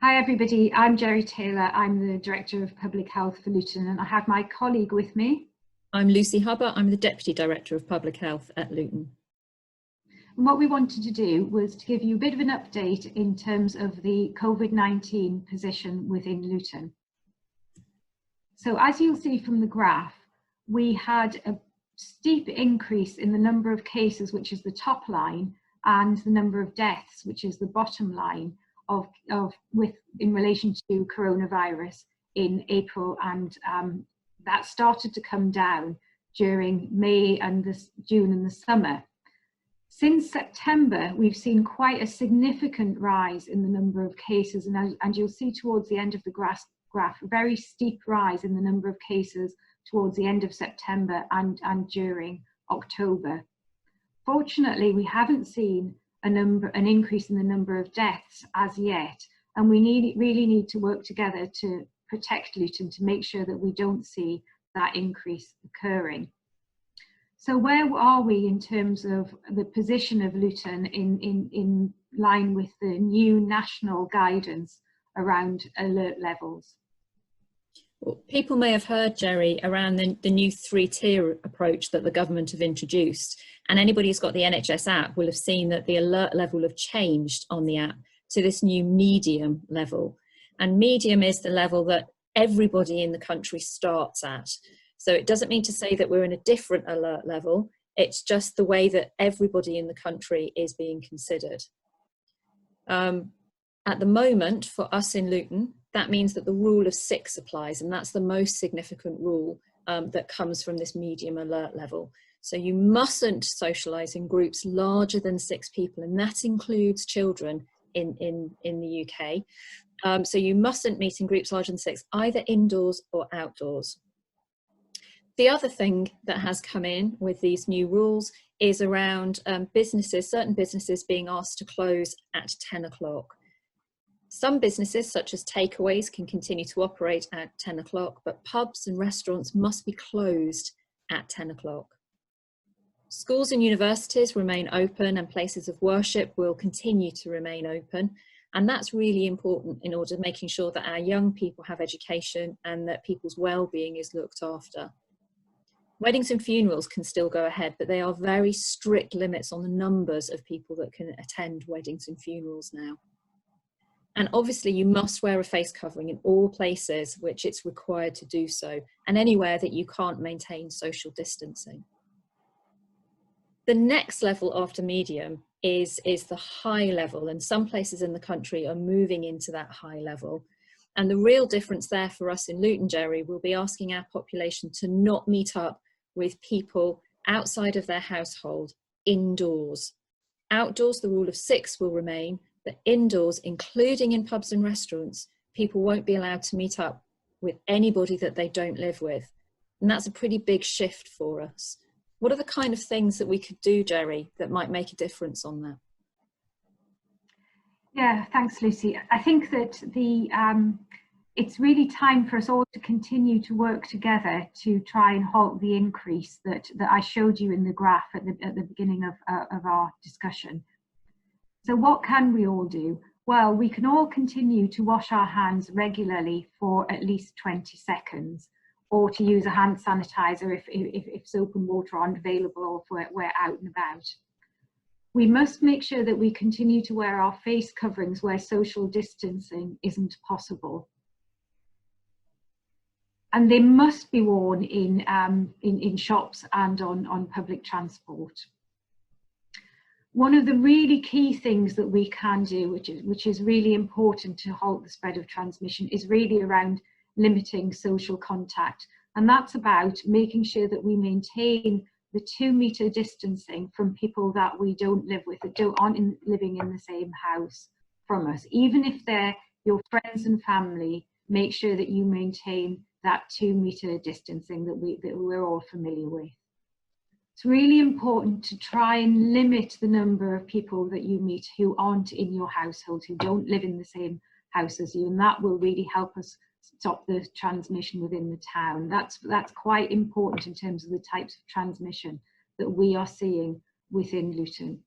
Hi everybody, I'm Gerry Taylor. I'm the Director of Public Health for Luton, and I have my colleague with me. I'm Lucy Hubber. I'm the Deputy Director of Public Health at Luton. And what we wanted to do was to give you a bit of an update in terms of the COVID-19 position within Luton. So as you'll see from the graph, we had a steep increase in the number of cases, which is the top line, and the number of deaths, which is the bottom line, in relation to coronavirus in April, and that started to come down during May and June and the summer. Since September, we've seen quite a significant rise in the number of cases, and you'll see towards the end of the graph a very steep rise in the number of cases towards the end of September and during October. Fortunately, we haven't seen an increase in the number of deaths as yet, and we really need to work together to protect Luton to make sure that we don't see that increase occurring. So where are we in terms of the position of Luton in line with the new national guidance around alert levels? Well, people may have heard, Gerry, around the new three-tier approach that the government have introduced, and anybody who's got the NHS app will have seen that the alert level have changed on the app to this new medium level. And medium is the level that everybody in the country starts at. So it doesn't mean to say that we're in a different alert level, it's just the way that everybody in the country is being considered. At the moment, for us in Luton, that means that the rule of 6 applies, and that's the most significant rule that comes from this medium alert level. So you mustn't socialise in groups larger than 6 people, and that includes children in the UK. So you mustn't meet in groups larger than 6, either indoors or outdoors. The other thing that has come in with these new rules is around certain businesses being asked to close at 10 o'clock. Some businesses, such as takeaways, can continue to operate at 10 o'clock, but pubs and restaurants must be closed at 10 o'clock. Schools and universities remain open, and places of worship will continue to remain open. And that's really important in order to making sure that our young people have education and that people's well-being is looked after. Weddings and funerals can still go ahead, but they are very strict limits on the numbers of people that can attend weddings and funerals now. And obviously you must wear a face covering in all places which it's required to do so, and anywhere that you can't maintain social distancing. The next level after medium is the high level, and some places in the country are moving into that high level. And the real difference there for us in Luton, Gerry, will be asking our population to not meet up with people outside of their household indoors. Outdoors, the rule of 6 will remain, but indoors, including in pubs and restaurants, people won't be allowed to meet up with anybody that they don't live with. And that's a pretty big shift for us. What are the kind of things that we could do, Gerry, that might make a difference on that? Yeah, thanks, Lucy. I think that it's really time for us all to continue to work together to try and halt the increase that I showed you in the graph at the beginning of our discussion. So what can we all do? Well, we can all continue to wash our hands regularly for at least 20 seconds, or to use a hand sanitizer if soap and water aren't available or if we're out and about. We must make sure that we continue to wear our face coverings where social distancing isn't possible. And they must be worn in shops and on public transport. One of the really key things that we can do, which is really important to halt the spread of transmission, is really around limiting social contact. And that's about making sure that we maintain the 2-meter distancing from people that we don't live with, that aren't living in the same house from us. Even if they're your friends and family, make sure that you maintain that 2-meter distancing that we're all familiar with. It's really important to try and limit the number of people that you meet who aren't in your household, who don't live in the same house as you, and that will really help us stop the transmission within the town. That's quite important in terms of the types of transmission that we are seeing within Luton.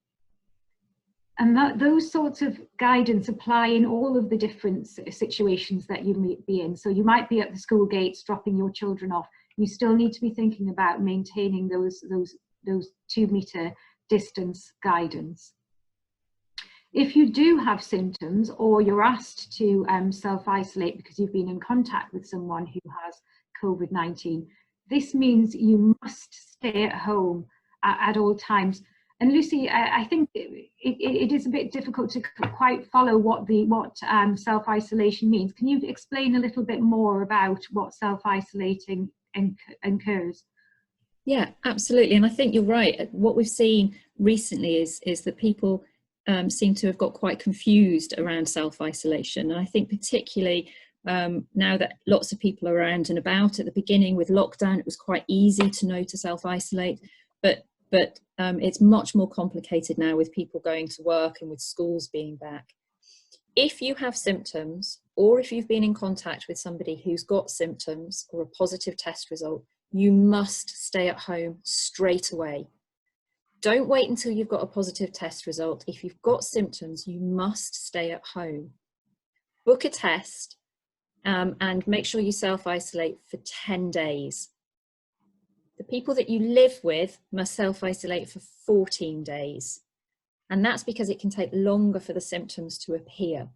And those sorts of guidance apply in all of the different situations that you may be in. So you might be at the school gates dropping your children off. You still need to be thinking about maintaining those 2-meter distance guidance. If you do have symptoms, or you're asked to self-isolate because you've been in contact with someone who has COVID-19, this means you must stay at home at all times. And Lucy, I think it is a bit difficult to quite follow what self-isolation means. Can you explain a little bit more about what self-isolating incurs? Yeah, absolutely. And I think you're right. What we've seen recently is that people seem to have got quite confused around self-isolation. And I think particularly now that lots of people are around and about, at the beginning with lockdown, it was quite easy to know to self-isolate, but it's much more complicated now with people going to work and with schools being back. If you have symptoms, or if you've been in contact with somebody who's got symptoms or a positive test result, you must stay at home straight away. Don't wait until you've got a positive test result. If you've got symptoms, you must stay at home. Book a test and make sure you self-isolate for 10 days. The people that you live with must self-isolate for 14 days. And that's because it can take longer for the symptoms to appear.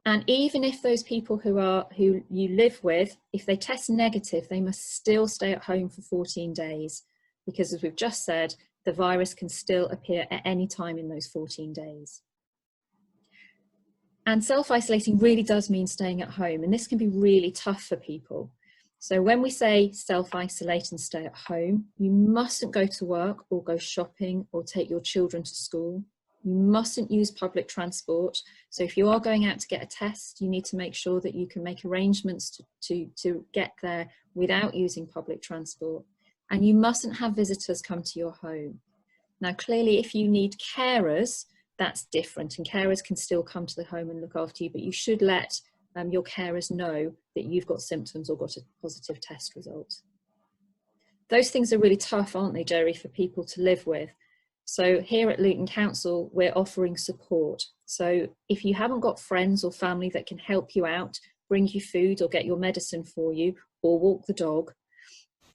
And even if those people who you live with, if they test negative, they must still stay at home for 14 days. Because as we've just said, the virus can still appear at any time in those 14 days. And self-isolating really does mean staying at home. And this can be really tough for people. So when we say self-isolate and stay at home, you mustn't go to work or go shopping or take your children to school. You mustn't use public transport. So if you are going out to get a test, you need to make sure that you can make arrangements to get there without using public transport. And you mustn't have visitors come to your home. Now, clearly, if you need carers, that's different, and carers can still come to the home and look after you, but you should let your carers know that you've got symptoms or got a positive test result. Those things are really tough, aren't they, Gerry, for people to live with? So here at Luton Council, we're offering support. So if you haven't got friends or family that can help you out, bring you food or get your medicine for you, or walk the dog,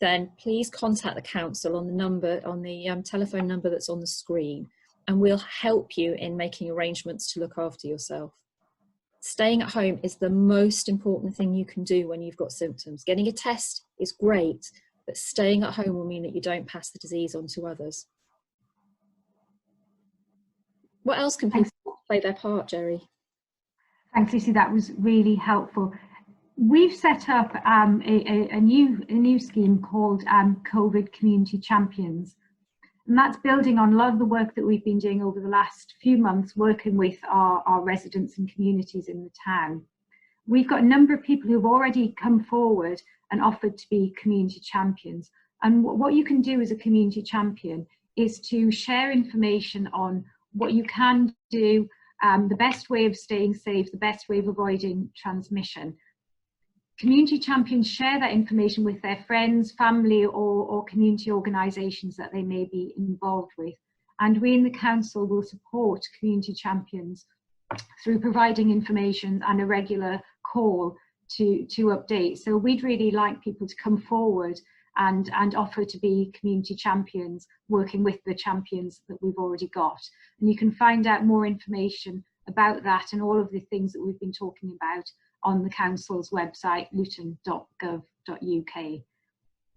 then please contact the council on the telephone number that's on the screen, and we'll help you in making arrangements to look after yourself. Staying at home is the most important thing you can do when you've got symptoms. Getting a test is great, but staying at home will mean that you don't pass the disease on to others. What else can people play their part, Gerry? Thanks, Lucy. That was really helpful. We've set up a new scheme called COVID Community Champions. And that's building on a lot of the work that we've been doing over the last few months, working with our residents and communities in the town. We've got a number of people who've already come forward and offered to be community champions. And what you can do as a community champion is to share information on what you can do, the best way of staying safe, the best way of avoiding transmission. Community champions share that information with their friends, family, or community organisations that they may be involved with. And we in the council will support community champions through providing information and a regular call to update. So we'd really like people to come forward and offer to be community champions, working with the champions that we've already got. And you can find out more information about that and all of the things that we've been talking about on the council's website, luton.gov.uk.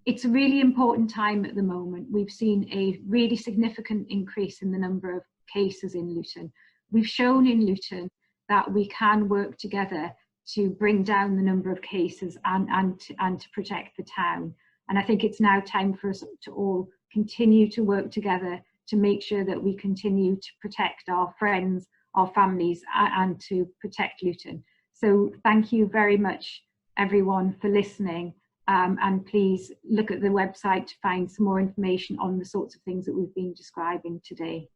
It's a really important time at the moment. We've seen a really significant increase in the number of cases in Luton. We've shown in Luton that we can work together to bring down the number of cases and to protect the town. And I think it's now time for us to all continue to work together to make sure that we continue to protect our friends, our families, and to protect Luton. So thank you very much, everyone, for listening. And please look at the website to find some more information on the sorts of things that we've been describing today.